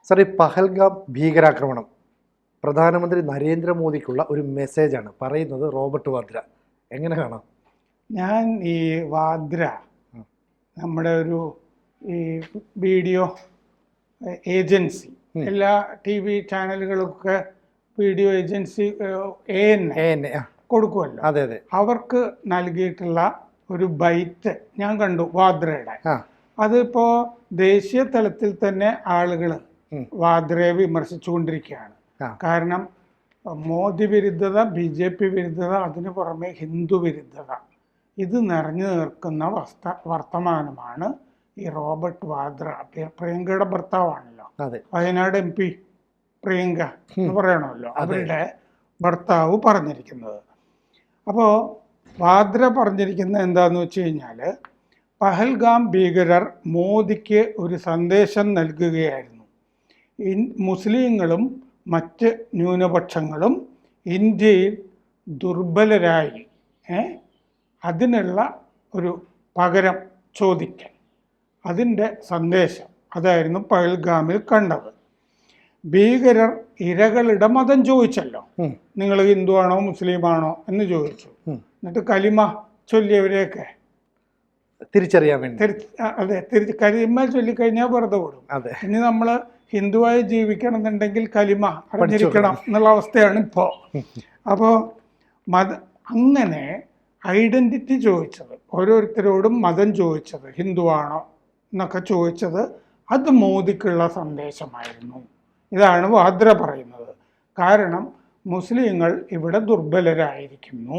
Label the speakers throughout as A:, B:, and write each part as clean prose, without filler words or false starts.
A: Sir, ഈ പഹൽഗാം ഭീകരാക്രമണം പ്രധാനമന്ത്രി നരേന്ദ്രമോദിക്കുള്ള ഒരു മെസ്സേജാണ് പറയുന്നത് റോബർട്ട് വാദ്ര. എങ്ങനെ കാണാം?
B: ഞാൻ ഈ വാദ്ര നമ്മുടെ ഒരു ഈ വീഡിയോ ഏജൻസി, എല്ലാ ടി വി ചാനലുകളൊക്കെ വീഡിയോ ഏജൻസി കൊടുക്കുമല്ലോ.
A: അതെ അതെ.
B: അവർക്ക് നൽകിയിട്ടുള്ള ഒരു ബൈറ്റ് ഞാൻ കണ്ടു വാദ്രയുടെ. അതിപ്പോൾ ദേശീയ തലത്തിൽ തന്നെ ആളുകൾ വാദ്രയെ വിമർശിച്ചുകൊണ്ടിരിക്കുകയാണ്. കാരണം മോദി വിരുദ്ധത, BJP വിരുദ്ധത, അതിനു പുറമെ ഹിന്ദു വിരുദ്ധത, ഇത് നിറഞ്ഞു നിൽക്കുന്ന വർത്തമാനമാണ് ഈ റോബർട്ട് വാദ്ര. പ്രിയങ്കയുടെ ഭർത്താവാണല്ലോ, വയനാട് MP പ്രിയങ്ക എന്ന് പറയണമല്ലോ, അവരുടെ ഭർത്താവ് പറഞ്ഞിരിക്കുന്നത്. അപ്പോൾ വാദ്ര പറഞ്ഞിരിക്കുന്നത് എന്താണെന്ന് വെച്ച് കഴിഞ്ഞാൽ, പഹൽഗാം ഭീകരർ മോദിക്ക് ഒരു സന്ദേശം നൽകുകയായിരുന്നു. മുസ്ലിങ്ങളും മറ്റ് ന്യൂനപക്ഷങ്ങളും ഇന്ത്യയിൽ ദുർബലരായി, അതിനുള്ള ഒരു പകരം ചോദിക്കൽ, അതിൻ്റെ സന്ദേശം അതായിരുന്നു പഹൽഗാമിൽ കണ്ടത്. ഭീകരർ ഇരകളുടെ മതം ചോദിച്ചല്ലോ, നിങ്ങൾ ഹിന്ദുവാണോ മുസ്ലിമാണോ എന്ന് ചോദിച്ചു. എന്നിട്ട് കലിമ ചൊല്ലിയവരെയൊക്കെ
A: തിരിച്ചറിയാൻ വേണ്ടി
B: അതെ കലിമ ചൊല്ലിക്കഴിഞ്ഞാൽ വെറുതെ വിടും. ഇനി നമ്മൾ ഹിന്ദുവായി ജീവിക്കണം എന്നുണ്ടെങ്കിൽ കലിമ അറിഞ്ഞിരിക്കണം എന്നുള്ള അവസ്ഥയാണ് ഇപ്പോൾ. അപ്പോൾ അങ്ങനെ ഐഡൻറ്റിറ്റി ചോദിച്ചത്, ഓരോരുത്തരോടും മതം ചോദിച്ചത്, ഹിന്ദുവാണോ എന്നൊക്കെ ചോദിച്ചത്, അത് മോദിക്കുള്ള സന്ദേശമായിരുന്നു. ഇതാണ് വാദ്ര പറയുന്നത്. കാരണം മുസ്ലിങ്ങൾ ഇവിടെ ദുർബലരായിരിക്കുന്നു.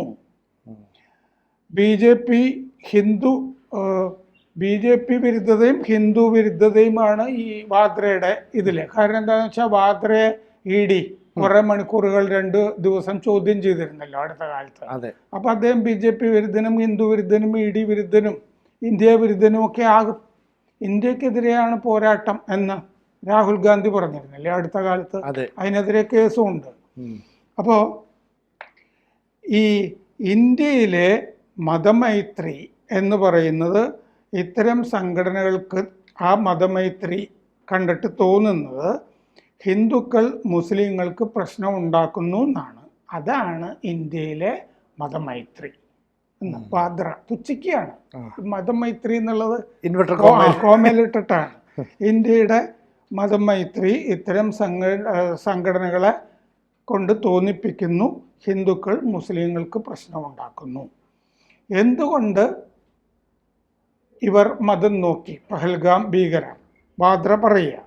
B: BJP വിരുദ്ധതയും ഹിന്ദു വിരുദ്ധതയുമാണ് ഈ വാദ്രയുടെ ഇതിൽ. കാരണം എന്താണെന്ന് വെച്ചാൽ വാദ്രയെ ED കുറേ മണിക്കൂറുകൾ 2 ദിവസം ചോദ്യം ചെയ്തിരുന്നല്ലോ അടുത്ത കാലത്ത്. അപ്പം അദ്ദേഹം BJP വിരുദ്ധനും ഹിന്ദു വിരുദ്ധനും ED വിരുദ്ധനും ഇന്ത്യ വിരുദ്ധനും ഒക്കെ ആകും. ഇന്ത്യക്കെതിരെയാണ് പോരാട്ടം എന്ന് രാഹുൽ ഗാന്ധി പറഞ്ഞിരുന്നില്ലേ അടുത്ത കാലത്ത്. അതിനെതിരെ കേസും ഉണ്ട്. അപ്പോൾ ഈ ഇന്ത്യയിലെ മതമൈത്രി എന്ന് പറയുന്നത്, ഇത്തരം സംഘടനകൾക്ക് ആ മതമൈത്രി കണ്ടിട്ട് തോന്നുന്നത് ഹിന്ദുക്കൾ മുസ്ലിങ്ങൾക്ക് പ്രശ്നം ഉണ്ടാക്കുന്നു എന്നാണ്. അതാണ് ഇന്ത്യയിലെ മതമൈത്രി എന്ന് വാദ്ര പുച്ഛിക്കുകയാണ്. മതമൈത്രി എന്നുള്ളത് കോമയിലിട്ടിട്ടാണ്. ഇന്ത്യയുടെ മതമൈത്രി ഇത്തരം സംഘടനകളെ കൊണ്ട് തോന്നിപ്പിക്കുന്നു ഹിന്ദുക്കൾ മുസ്ലിങ്ങൾക്ക് പ്രശ്നമുണ്ടാക്കുന്നു. എന്തുകൊണ്ട് ഇവർ മതം നോക്കി പഹൽഗാം ഭീകരർ? വാദ്ര പറയുക,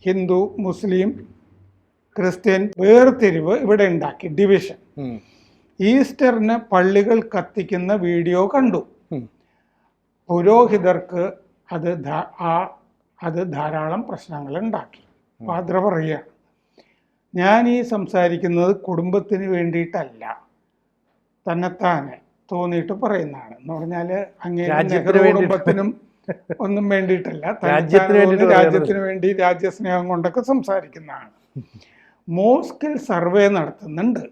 B: ഹിന്ദു മുസ്ലിം ക്രിസ്ത്യൻ വേർതിരിവ് ഇവിടെ ഉണ്ടാക്കി, ഡിവിഷൻ. ഈസ്റ്ററിന് പള്ളികൾ കത്തിക്കുന്ന വീഡിയോ കണ്ടു. പുരോഹിതർക്ക് അത് ധാരാളം പ്രശ്നങ്ങൾ ഉണ്ടാക്കി. വാദ്ര പറയുക, ഞാൻ ഈ സംസാരിക്കുന്നത് കുടുംബത്തിന് വേണ്ടിയിട്ടല്ല, തന്നെത്താനെ തോന്നിയിട്ട് പറയുന്നതാണ്. എന്ന് പറഞ്ഞാൽ അങ്ങനെ കുടുംബത്തിനും ഒന്നും വേണ്ടിയിട്ടല്ല, രാജ്യത്തിന് വേണ്ടി രാജ്യസ്നേഹം കൊണ്ടൊക്കെ സംസാരിക്കുന്നതാണ്. മോസ്കിൽ സർവേ നടത്തുന്നുണ്ട്,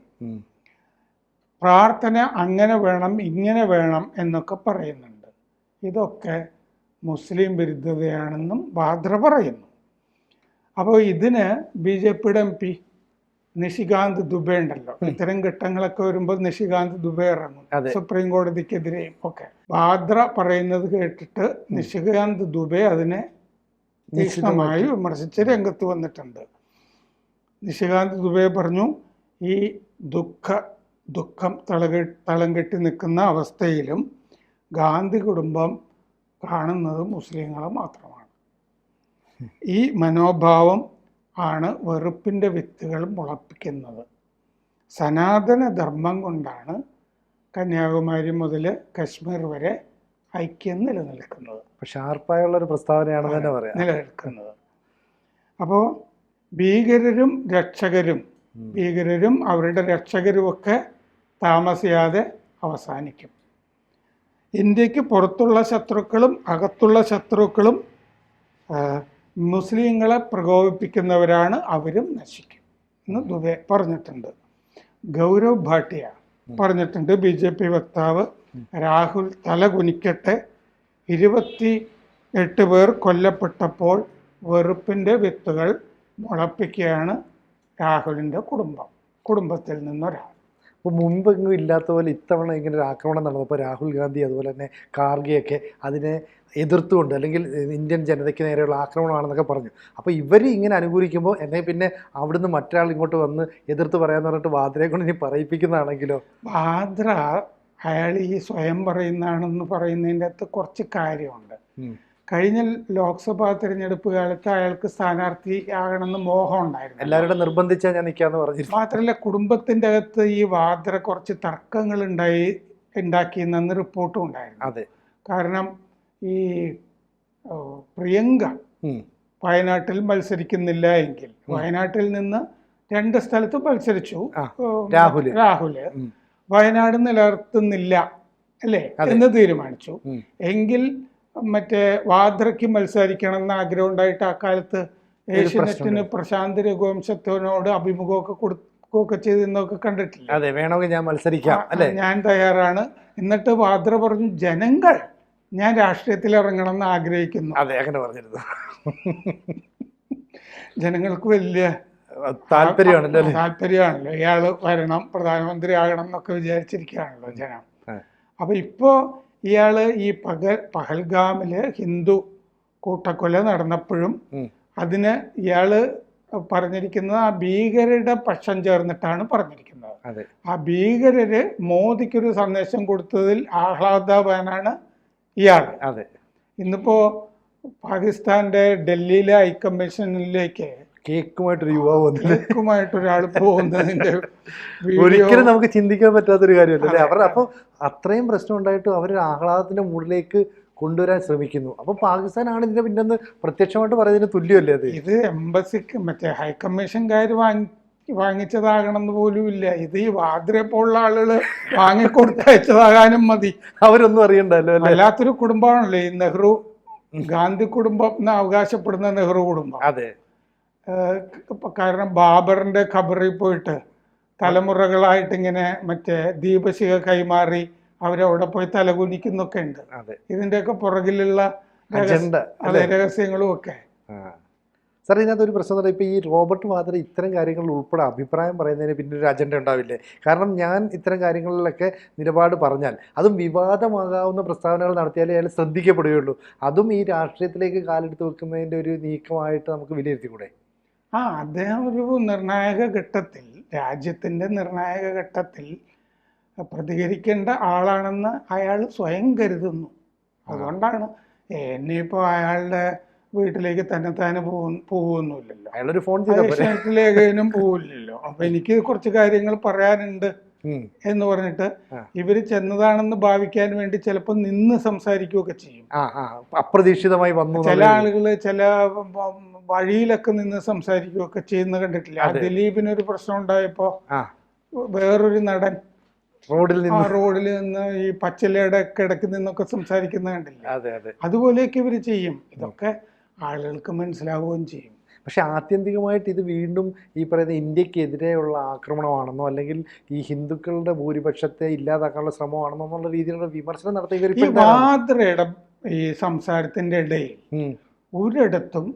B: പ്രാർത്ഥന അങ്ങനെ വേണം ഇങ്ങനെ വേണം എന്നൊക്കെ പറയുന്നുണ്ട്. ഇതൊക്കെ മുസ്ലിം വിരുദ്ധതയാണെന്നും വാദ്ര പറയുന്നു. അപ്പോൾ ഇതിന് BJPയുടെ MP നിഷികാന്ത് ദുബെ ഉണ്ടല്ലോ, ഇത്തരം ഘട്ടങ്ങളൊക്കെ വരുമ്പോൾ നിഷികാന്ത് ദുബെ ഇറങ്ങും സുപ്രീം കോടതിക്കെതിരെയും ഒക്കെ. വാദ്ര പറയുന്നത് കേട്ടിട്ട് നിഷികാന്ത് ദുബെ അതിനെ തീക്ഷ്ണമായി വിമർശിച്ച് രംഗത്ത് വന്നിട്ടുണ്ട്. നിഷികാന്ത് ദുബെ പറഞ്ഞു, ഈ ദുഃഖം തളം കെട്ടി നിൽക്കുന്ന അവസ്ഥയിലും ഗാന്ധി കുടുംബം കാണുന്നത് മുസ്ലിങ്ങളെ മാത്രമാണ്. ഈ മനോഭാവം ആണ് വെറുപ്പിൻ്റെ വിത്തുകൾ മുളപ്പിക്കുന്നത്. സനാതന ധർമ്മം കൊണ്ടാണ് കന്യാകുമാരി മുതൽ കശ്മീർ വരെ ഐക്യം നിലനിൽക്കുന്നത്.
A: ഷാർപ്പായുള്ളൊരു പ്രസ്താവനയാണെന്ന് തന്നെ പറയാം
B: നിലനിൽക്കുന്നത്. അപ്പോൾ ഭീകരരും അവരുടെ രക്ഷകരുമൊക്കെ താമസിയാതെ അവസാനിക്കും. ഇന്ത്യക്ക് പുറത്തുള്ള ശത്രുക്കളും അകത്തുള്ള ശത്രുക്കളും മുസ്ലിങ്ങളെ പ്രകോപിപ്പിക്കുന്നവരാണ്, അവരും നശിക്കും എന്ന് ദുബെ പറഞ്ഞിട്ടുണ്ട്. ഗൗരവ് ഭാട്ടിയ പറഞ്ഞിട്ടുണ്ട്, BJP വക്താവ്. രാഹുൽ തല കുനിക്കട്ടെ, 28 പേർ കൊല്ലപ്പെട്ടപ്പോൾ വെറുപ്പിൻ്റെ വിത്തുകൾ മുളപ്പിക്കുകയാണ് രാഹുലിൻ്റെ കുടുംബത്തിൽ നിന്നൊരാൾ.
A: അപ്പോൾ മുമ്പെങ്ങും ഇല്ലാത്ത പോലെ ഇത്തവണ ഇങ്ങനെ ഒരു ആക്രമണം നടന്നപ്പോൾ രാഹുൽ ഗാന്ധി അതുപോലെ തന്നെ ഖാർഗെയൊക്കെ അതിനെ എതിർത്തുകൊണ്ട് അല്ലെങ്കിൽ ഇന്ത്യൻ ജനതയ്ക്ക് നേരെയുള്ള ആക്രമണമാണെന്നൊക്കെ പറഞ്ഞു. അപ്പോൾ ഇവർ ഇങ്ങനെ അനുകൂലിക്കുമ്പോൾ എന്നെ പിന്നെ അവിടുന്ന് മറ്റൊരാൾ ഇങ്ങോട്ട് വന്ന് എതിർത്ത് പറയാമെന്ന് പറഞ്ഞിട്ട് വാദ്രയെ കൊണ്ട് ഇനി പറയിപ്പിക്കുന്നതാണെങ്കിലോ?
B: വാദ്ര അയാൾ ഈ സ്വയം പറയുന്നതാണെന്ന് പറയുന്നതിൻ്റെ അകത്ത് കുറച്ച് കാര്യമുണ്ട്. കഴിഞ്ഞ ലോക്സഭാ തിരഞ്ഞെടുപ്പ് കാലത്ത് അയാൾക്ക് സ്ഥാനാർത്ഥിയാകണമെന്ന് മോഹം ഉണ്ടായിരുന്നു.
A: എല്ലാവരുടെ നിർബന്ധിച്ചാൽ ഞാൻ നിൽക്കാന്ന് പറഞ്ഞിരുന്നു.
B: മാത്രമല്ല കുടുംബത്തിൻ്റെ അകത്ത് ഈ വാദ്ര കുറച്ച് തർക്കങ്ങൾ ഉണ്ടാക്കിയെന്ന് റിപ്പോർട്ടും ഉണ്ടായിരുന്നു.
A: അതെ,
B: കാരണം ഈ പ്രിയങ്ക വയനാട്ടിൽ മത്സരിക്കുന്നില്ല എങ്കിൽ, വയനാട്ടിൽ നിന്ന് 2 സ്ഥലത്ത് മത്സരിച്ചു രാഹുല്, വയനാട് നിലനിർത്തുന്നില്ല അല്ലേ എന്ന് തീരുമാനിച്ചു എങ്കിൽ മറ്റേ വാദ്രയ്ക്ക് മത്സരിക്കണം എന്ന് ആഗ്രഹം ഉണ്ടായിട്ട് ആ കാലത്ത് ഏഷ്യനെറ്റിന് പ്രശാന്ത് രഘുവംശത്തിനോട് അഭിമുഖമൊക്കെ കൊടുക്കുകയൊക്കെ ചെയ്തെന്നൊക്കെ കണ്ടിട്ടില്ല.
A: അതെ, വേണമെങ്കിൽ ഞാൻ മത്സരിക്കാം അല്ലേ,
B: ഞാൻ തയ്യാറാണ്. എന്നിട്ട് വാദ്ര പറഞ്ഞു ജനങ്ങൾ ഞാൻ രാഷ്ട്രീയത്തിൽ ഇറങ്ങണം എന്ന് ആഗ്രഹിക്കുന്നു.
A: അതെ, അങ്ങനെ പറഞ്ഞിരുന്നു.
B: ജനങ്ങൾക്ക് വലിയ
A: താല്പര്യമാണല്ലോ
B: ഇയാള് വരണം, പ്രധാനമന്ത്രി ആകണം എന്നൊക്കെ വിചാരിച്ചിരിക്കുകയാണല്ലോ ജനം. അപ്പൊ ഇപ്പോ ഇയാള് ഈ പഹൽഗാമില് ഹിന്ദു കൂട്ടക്കൊല നടന്നപ്പോഴും അതിന് ഇയാള് പറഞ്ഞിരിക്കുന്നത് ആ ഭീകരരുടെ പക്ഷം ചേർന്നിട്ടാണ് പറഞ്ഞിരിക്കുന്നത്. ആ ഭീകരര് മോദിക്കൊരു സന്ദേശം കൊടുത്തതിൽ ആഹ്ലാദവാനാണ് ഇയാൾ. ഇന്നിപ്പോ പാകിസ്ഥാന്റെ ഡൽഹിയിലെ ഹൈക്കമ്മീഷനിലേക്ക് കേക്കുമായിട്ടൊരാൾ പോകുന്നതിന്റെ
A: ഒരിക്കലും നമുക്ക് ചിന്തിക്കാൻ പറ്റാത്തൊരു കാര്യമല്ലേ. അവർ അപ്പോൾ അത്രയും പ്രശ്നം ഉണ്ടായിട്ടും അവർ ആഹ്ലാദത്തിന്റെ മൂഡിലേക്ക് കൊണ്ടുവരാൻ ശ്രമിക്കുന്നു. അപ്പൊ പാകിസ്ഥാനാണ് ഇതിന്റെ പിന്നെന്ന് പ്രത്യക്ഷമായിട്ട് പറയുന്നതിന് തുല്യമല്ലേ അത്?
B: ഇത് എംബസിക്ക് മറ്റേ ഹൈക്കമ്മീഷൻകാർ വാങ്ങിച്ചതാകണം എന്ന് പോലും ഇല്ല. ഇത് ഈ വാദ്രയെ പോലുള്ള ആളുകൾ വാങ്ങിക്കൊടുത്തയച്ചതാകാനും മതി.
A: അവരൊന്നും അറിയണ്ടല്ലോ.
B: വല്ലാത്തൊരു കുടുംബമാണല്ലോ ഈ നെഹ്റു ഗാന്ധി കുടുംബം എന്ന് അവകാശപ്പെടുന്ന നെഹ്റു കുടുംബം.
A: അതെ,
B: കാരണം ബാബറിന്റെ ഖബറിൽ പോയിട്ട് തലമുറകളായിട്ട് ഇങ്ങനെ മറ്റേ ദീപശിഖ കൈമാറി അവരവിടെ പോയി തലകുനിക്കുന്നൊക്കെ ഉണ്ട്. ഇതിന്റെയൊക്കെ പുറകിലുള്ള രഹസ്യങ്ങളും ഒക്കെ.
A: സാർ, ഇതിനകത്ത് ഒരു പ്രശ്നം പറയുമ്പോൾ ഈ റോബർട്ട് വാദ്ര ഇത്തരം കാര്യങ്ങളിൽ ഉൾപ്പെടെ അഭിപ്രായം പറയുന്നതിന് പിന്നെ ഒരു അജണ്ട ഉണ്ടാവില്ലേ? കാരണം ഞാൻ ഇത്തരം കാര്യങ്ങളിലൊക്കെ നിലപാട് പറഞ്ഞാൽ അതും വിവാദമാകാവുന്ന പ്രസ്താവനകൾ നടത്തിയാലേ അയാൾ ശ്രദ്ധിക്കപ്പെടുകയുള്ളൂ. അതും ഈ രാഷ്ട്രീയത്തിലേക്ക് കാലെടുത്ത് വെക്കുന്നതിൻ്റെ ഒരു നീക്കമായിട്ട് നമുക്ക് വിലയിരുത്തിക്കൂടെ?
B: അദ്ദേഹം ഒരു നിർണായക ഘട്ടത്തിൽ, രാജ്യത്തിൻ്റെ നിർണായക ഘട്ടത്തിൽ പ്രതികരിക്കേണ്ട ആളാണെന്ന് അയാൾ സ്വയം കരുതുന്നു. അതുകൊണ്ടാണ് ഇനിയിപ്പോൾ അയാളുടെ വീട്ടിലേക്ക് തന്നെ പോകുന്നില്ലല്ലോ,
A: അയാളൊരു ഫോൺ
B: ഏഷ്യാനെറ്റിലേക്കും പോവില്ലല്ലോ. അപ്പൊ എനിക്ക് കുറച്ച് കാര്യങ്ങൾ പറയാനുണ്ട് എന്ന് പറഞ്ഞിട്ട് ഇവര് ചെന്നതാണെന്ന് ഭാവിക്കാൻ വേണ്ടി ചിലപ്പോൾ നിന്ന് സംസാരിക്കുകയൊക്കെ ചെയ്യും.
A: അപ്രതീക്ഷിതമായി വന്നു.
B: ചില ആളുകള് ചില വഴിയിലൊക്കെ നിന്ന് സംസാരിക്കുകയൊക്കെ ചെയ്യുന്ന കണ്ടിട്ടില്ല. ദിലീപിനൊരു പ്രശ്നം ഉണ്ടായപ്പോ വേറൊരു നടൻ റോഡിൽ നിന്ന് ഈ പച്ചിലയുടെ കിടക്ക് നിന്നൊക്കെ സംസാരിക്കുന്ന കണ്ടില്ല. അതുപോലെയൊക്കെ ഇവര് ചെയ്യും. ഇതൊക്കെ ആളുകൾക്ക് മനസ്സിലാവുകയും ചെയ്യും.
A: പക്ഷെ ആത്യന്തികമായിട്ട് ഇത് വീണ്ടും ഈ പറയുന്ന ഇന്ത്യക്കെതിരെയുള്ള ആക്രമണമാണെന്നോ അല്ലെങ്കിൽ ഈ ഹിന്ദുക്കളുടെ ഭൂരിപക്ഷത്തെ ഇല്ലാതാക്കാനുള്ള ശ്രമമാണെന്നോ എന്നുള്ള രീതിയിലുള്ള വിമർശനം നടത്തിയ
B: വാദ്രയുടെ ഈ സംസാരത്തിന്റെ ഇടയിൽ ഒരിടത്തും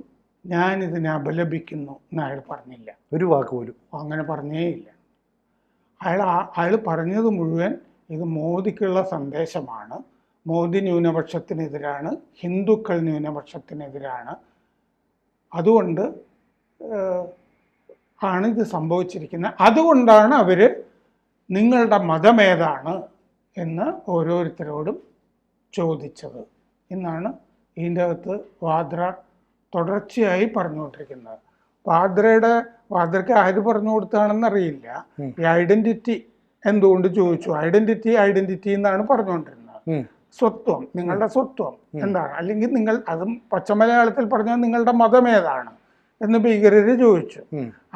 B: ഞാൻ ഇതിനെ അപലപിക്കുന്നു എന്ന് അയാൾ പറഞ്ഞില്ല.
A: ഒരു വാക്ക് പോലും അങ്ങനെ
B: പറഞ്ഞേയില്ല. അയാൾ പറഞ്ഞത് മുഴുവൻ ഇത് മോദിക്കുള്ള സന്ദേശമാണ്, മോദി ന്യൂനപക്ഷത്തിനെതിരാണ്, ഹിന്ദുക്കൾ ന്യൂനപക്ഷത്തിനെതിരാണ്, അതുകൊണ്ട് ആണ് ഇത് സംഭവിച്ചിരിക്കുന്നത്, അതുകൊണ്ടാണ് അവർ നിങ്ങളുടെ മതമേതാണ് എന്ന് ഓരോരുത്തരോടും ചോദിച്ചത് എന്നാണ് ഇതിൻ്റെ അകത്ത് വാദ്ര തുടർച്ചയായി പറഞ്ഞുകൊണ്ടിരിക്കുന്നത്. വാദ്രയ്ക്ക് ആര് പറഞ്ഞു കൊടുത്താണെന്ന് അറിയില്ല. ഈ ഐഡന്റിറ്റി എന്തുകൊണ്ട് ചോദിച്ചു, ഐഡന്റിറ്റി എന്നാണ് പറഞ്ഞുകൊണ്ടിരുന്നത്. സ്വത്വം, നിങ്ങളുടെ സ്വത്വം എന്താണ്, അല്ലെങ്കിൽ നിങ്ങൾ, അതും പച്ചമലയാളത്തിൽ പറഞ്ഞാൽ നിങ്ങളുടെ മതം ഏതാണ് എന്ന് ഭീകരര് ചോദിച്ചു.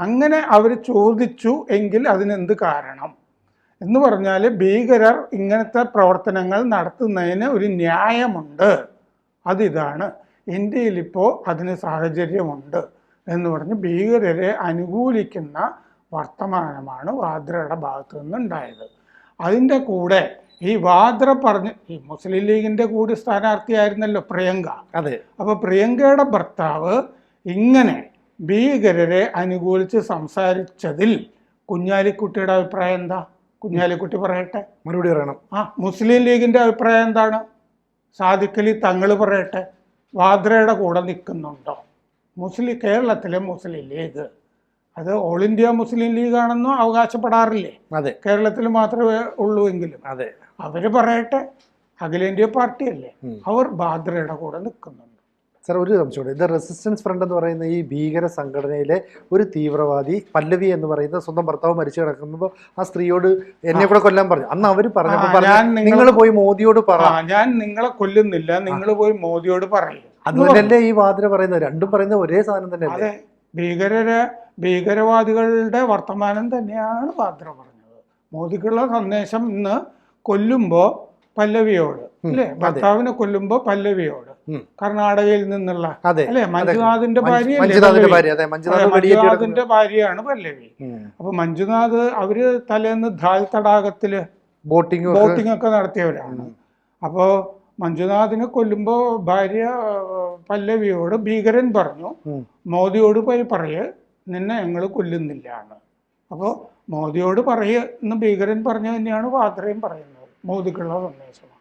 B: അങ്ങനെ അവർ ചോദിച്ചു എങ്കിൽ അതിനെന്ത് കാരണം എന്ന് പറഞ്ഞാൽ ഭീകരർ ഇങ്ങനത്തെ പ്രവർത്തനങ്ങൾ നടത്തുന്നതിന് ഒരു ന്യായമുണ്ട്, അതിതാണ് ഇന്ത്യയിലിപ്പോൾ അതിന് സാഹചര്യമുണ്ട് എന്ന് പറഞ്ഞ് ഭീകരരെ അനുകൂലിക്കുന്ന വർത്തമാനമാണ് വാദ്രയുടെ ഭാഗത്തു നിന്നുണ്ടായത്. അതിൻ്റെ കൂടെ ഈ വാദ്ര പറഞ്ഞ് ഈ മുസ്ലിം ലീഗിൻ്റെ കൂടി സ്ഥാനാർത്ഥിയായിരുന്നല്ലോ പ്രിയങ്ക.
A: അതെ.
B: അപ്പോൾ പ്രിയങ്കയുടെ ഭർത്താവ് ഇങ്ങനെ ഭീകരരെ അനുകൂലിച്ച് സംസാരിച്ചതിൽ കുഞ്ഞാലിക്കുട്ടിയുടെ അഭിപ്രായം എന്താ? കുഞ്ഞാലിക്കുട്ടി പറയട്ടെ,
A: മറുപടി പറയണം.
B: മുസ്ലിം ലീഗിന്റെ അഭിപ്രായം എന്താണ്? സാദിഖ് അലി തങ്ങൾ പറയട്ടെ, വാദ്രയുടെ കൂടെ നിൽക്കുന്നുണ്ടോ? കേരളത്തിലെ മുസ്ലിം ലീഗ് അത് ഓൾ ഇന്ത്യ മുസ്ലിം ലീഗ് ആണെന്നും അവകാശപ്പെടാറില്ലേ?
A: അതെ,
B: കേരളത്തിൽ മാത്രമേ ഉള്ളൂ എങ്കിലും
A: അതെ,
B: അവര് പറയട്ടെ, അഖിലേന്ത്യാ പാർട്ടിയല്ലേ, അവർ വാദ്രയുടെ കൂടെ നിൽക്കുന്നുണ്ട്.
A: സാർ ഒരു സംശയമുണ്ട്. ഇത് റെസിസ്റ്റൻസ് ഫ്രണ്ട് എന്ന് പറയുന്ന ഈ ഭീകര സംഘടനയിലെ ഒരു തീവ്രവാദി പല്ലവി എന്ന് പറയുന്ന സ്വന്തം ഭർത്താവ് മരിച്ചു കിടക്കുമ്പോൾ ആ സ്ത്രീയോട് എന്നെ കൂടെ കൊല്ലാൻ പറഞ്ഞു. അന്ന് അവർ പറഞ്ഞപ്പോൾ നിങ്ങൾ പോയി മോദിയോട് പറ,
B: ഞാൻ നിങ്ങളെ കൊല്ലുന്നില്ല, നിങ്ങൾ പോയി മോദിയോട് പറയും.
A: അതുപോലല്ലേ ഈ വാദ്ര പറയുന്നത്? രണ്ടും പറയുന്ന ഒരേ സാധനം തന്നെ.
B: അതെ, ഭീകരവാദികളുടെ വർത്തമാനം തന്നെയാണ് വാദ്ര പറഞ്ഞത്. മോദിക്കുള്ള സന്ദേശം ഇന്ന് കൊല്ലുമ്പോ പല്ലവിയോട് അല്ലേ, ഭർത്താവിനെ കൊല്ലുമ്പോ പല്ലവിയോട്, കർണാടകയിൽ നിന്നുള്ള അല്ലെ, മഞ്ജുനാഥിന്റെ മഞ്ജുനാഥിന്റെ ഭാര്യയാണ് പല്ലവി. അപ്പൊ മഞ്ജുനാഥ് അവര് തലേന്ന് ധാൽ തടാകത്തില് ബോട്ടിംഗ് ഒക്കെ നടത്തിയവരാണ്. അപ്പോ മഞ്ജുനാഥിനെ കൊല്ലുമ്പോ ഭാര്യ പല്ലവിയോട് ഭീകരൻ പറഞ്ഞു, മോദിയോട് പോയി പറയ് നിന്നെ ഞങ്ങൾ കൊല്ലുന്നില്ലാണ്. അപ്പോൾ മോദിയോട് പറയ് എന്ന് ഭീകരൻ പറഞ്ഞു തന്നെയാണ് വാദ്രയും പറയുന്നത്. മോദിക്കുള്ള സന്ദേശമാണ്.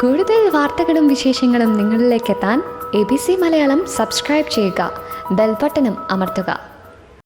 C: കൂടുതൽ വാർത്തകളും വിശേഷങ്ങളും നിങ്ങളിലേക്ക് എത്താൻ ABC മലയാളം സബ്സ്ക്രൈബ് ചെയ്യുക, ബെൽബട്ടനും അമർത്തുക.